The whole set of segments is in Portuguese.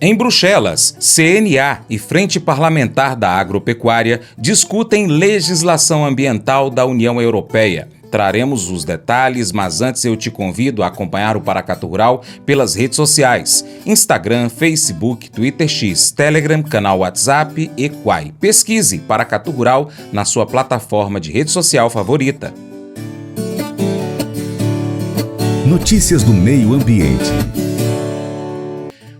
Em Bruxelas, CNA e Frente Parlamentar da Agropecuária discutem legislação ambiental da União Europeia. Traremos os detalhes, mas antes eu te convido a acompanhar o Paracatu Rural pelas redes sociais: Instagram, Facebook, Twitter X, Telegram, canal WhatsApp e Quai. Pesquise Paracatu Rural na sua plataforma de rede social favorita. Notícias do meio ambiente.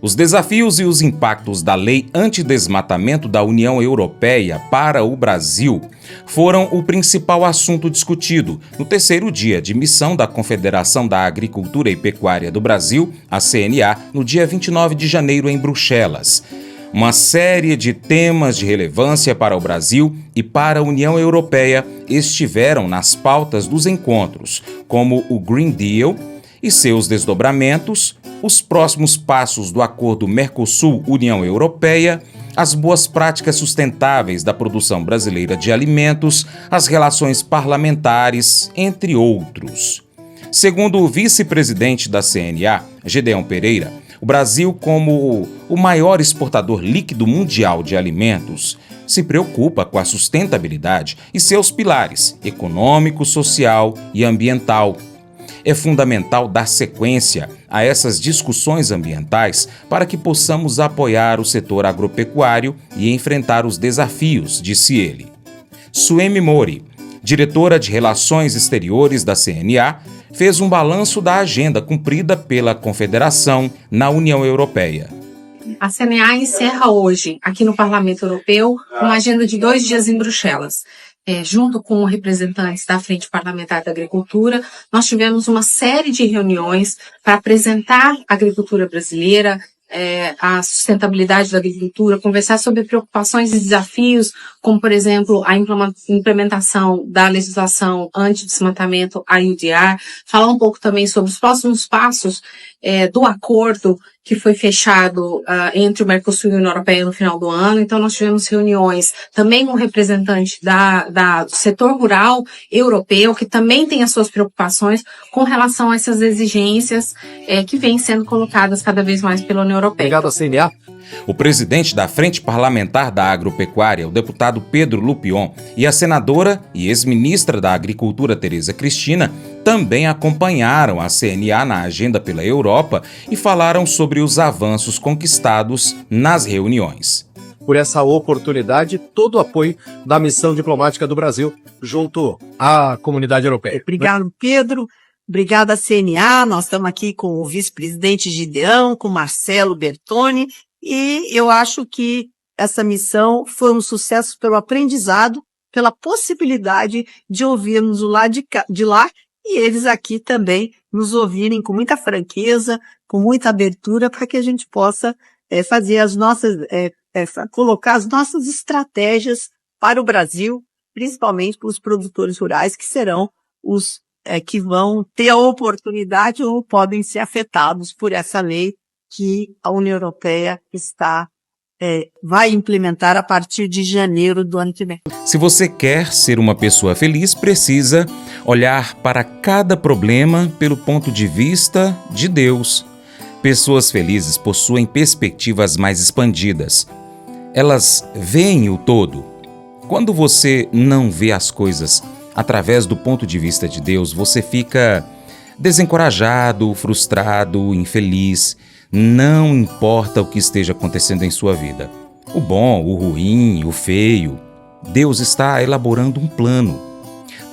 Os desafios e os impactos da Lei Antidesmatamento da União Europeia para o Brasil foram o principal assunto discutido no terceiro dia de missão da Confederação da Agricultura e Pecuária do Brasil, a CNA, no dia 29 de janeiro em Bruxelas. Uma série de temas de relevância para o Brasil e para a União Europeia estiveram nas pautas dos encontros, como o Green Deal e seus desdobramentos, os próximos passos do Acordo Mercosul-União Europeia, as boas práticas sustentáveis da produção brasileira de alimentos, as relações parlamentares, entre outros. Segundo o vice-presidente da CNA, Gedeão Pereira, o Brasil, como o maior exportador líquido mundial de alimentos, se preocupa com a sustentabilidade e seus pilares econômico, social e ambiental. É fundamental dar sequência a essas discussões ambientais para que possamos apoiar o setor agropecuário e enfrentar os desafios, disse ele. Suemi Mori, diretora de Relações Exteriores da CNA, fez um balanço da agenda cumprida pela Confederação na União Europeia. A CNA encerra hoje, aqui no Parlamento Europeu, uma agenda de 2 dias em Bruxelas. Junto com representantes da Frente Parlamentar da Agricultura, nós tivemos uma série de reuniões para apresentar a agricultura brasileira, a sustentabilidade da agricultura, conversar sobre preocupações e desafios, como, por exemplo, a implementação da legislação antidesmatamento, a UDR, falar um pouco também sobre os próximos passos do acordo que foi fechado entre o Mercosul e a União Europeia no final do ano. Então, nós tivemos reuniões também com representantes do setor rural europeu, que também tem as suas preocupações com relação a essas exigências que vêm sendo colocadas cada vez mais pela União Europeia. Obrigado, CNA. O presidente da Frente Parlamentar da Agropecuária, o deputado Pedro Lupion, e a senadora e ex-ministra da Agricultura, Tereza Cristina, também acompanharam a CNA na agenda pela Europa e falaram sobre os avanços conquistados nas reuniões. Por essa oportunidade, todo o apoio da missão diplomática do Brasil junto à comunidade europeia. Obrigado, Pedro. Obrigada, CNA. Nós estamos aqui com o vice-presidente Gideão, com Marcelo Bertoni, e eu acho que essa missão foi um sucesso pelo aprendizado, pela possibilidade de ouvirmos o lado de lá e eles aqui também nos ouvirem com muita franqueza, com muita abertura, para que a gente possa fazer as nossas, colocar as nossas estratégias para o Brasil, principalmente para os produtores rurais, que serão os que vão ter a oportunidade ou podem ser afetados por essa lei que a União Europeia vai implementar a partir de janeiro do ano que vem. Se você quer ser uma pessoa feliz, precisa olhar para cada problema pelo ponto de vista de Deus. Pessoas felizes possuem perspectivas mais expandidas. Elas veem o todo. Quando você não vê as coisas através do ponto de vista de Deus, você fica desencorajado, frustrado, infeliz. Não importa o que esteja acontecendo em sua vida. O bom, o ruim, o feio. Deus está elaborando um plano.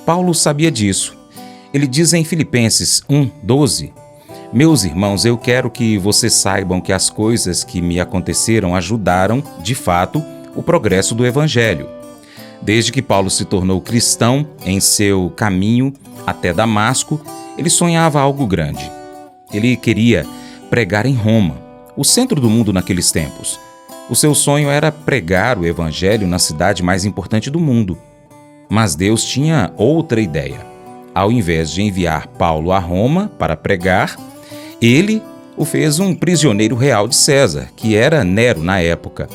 Paulo sabia disso. Ele diz em Filipenses 1:12: Meus irmãos, eu quero que vocês saibam que as coisas que me aconteceram ajudaram, de fato, o progresso do Evangelho. Desde que Paulo se tornou cristão, em seu caminho até Damasco, ele sonhava algo grande. Ele queria pregar em Roma, o centro do mundo naqueles tempos. O seu sonho era pregar o Evangelho na cidade mais importante do mundo. Mas Deus tinha outra ideia. Ao invés de enviar Paulo a Roma para pregar, ele o fez um prisioneiro real de César, que era Nero na época.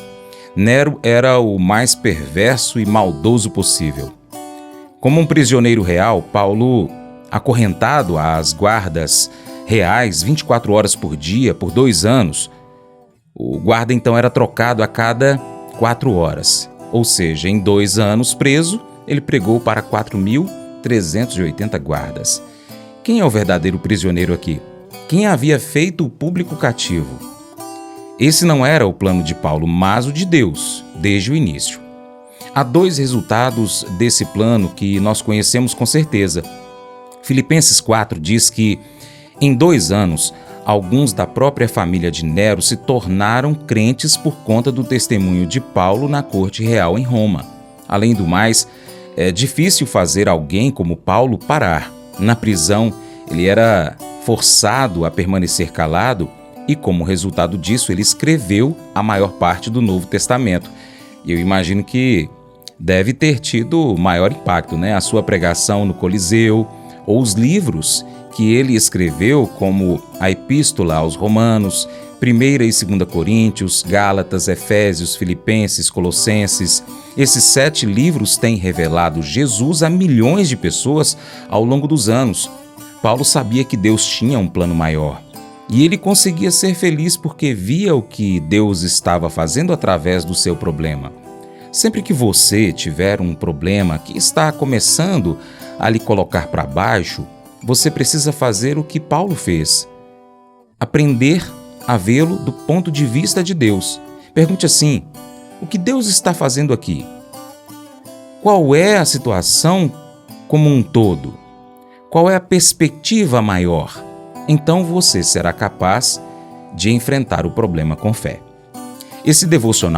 Nero era o mais perverso e maldoso possível. Como um prisioneiro real, Paulo, acorrentado às guardas reais 24 horas por dia por 2 anos, O guarda então era trocado a cada 4 horas, ou seja, em 2 anos preso, ele pregou para 4.380 guardas. Quem é o verdadeiro prisioneiro aqui? Quem havia feito o público cativo? Esse não era o plano de Paulo, mas o de Deus, desde o início. Há 2 resultados desse plano que nós conhecemos com certeza. Filipenses 4 diz que, em 2 anos, alguns da própria família de Nero se tornaram crentes por conta do testemunho de Paulo na corte real em Roma. Além do mais, é difícil fazer alguém como Paulo parar. Na prisão, ele era forçado a permanecer calado e, como resultado disso, ele escreveu a maior parte do Novo Testamento. E eu imagino que deve ter tido maior impacto, né? A sua pregação no Coliseu, ou os livros que ele escreveu, como a Epístola aos Romanos, 1ª e 2ª Coríntios, Gálatas, Efésios, Filipenses, Colossenses. Esses 7 livros têm revelado Jesus a milhões de pessoas ao longo dos anos. Paulo sabia que Deus tinha um plano maior. E ele conseguia ser feliz porque via o que Deus estava fazendo através do seu problema. Sempre que você tiver um problema que está começando a lhe colocar para baixo, você precisa fazer o que Paulo fez. Aprender a vê-lo do ponto de vista de Deus. Pergunte assim: o que Deus está fazendo aqui? Qual é a situação como um todo? Qual é a perspectiva maior? Então você será capaz de enfrentar o problema com fé. Esse devocional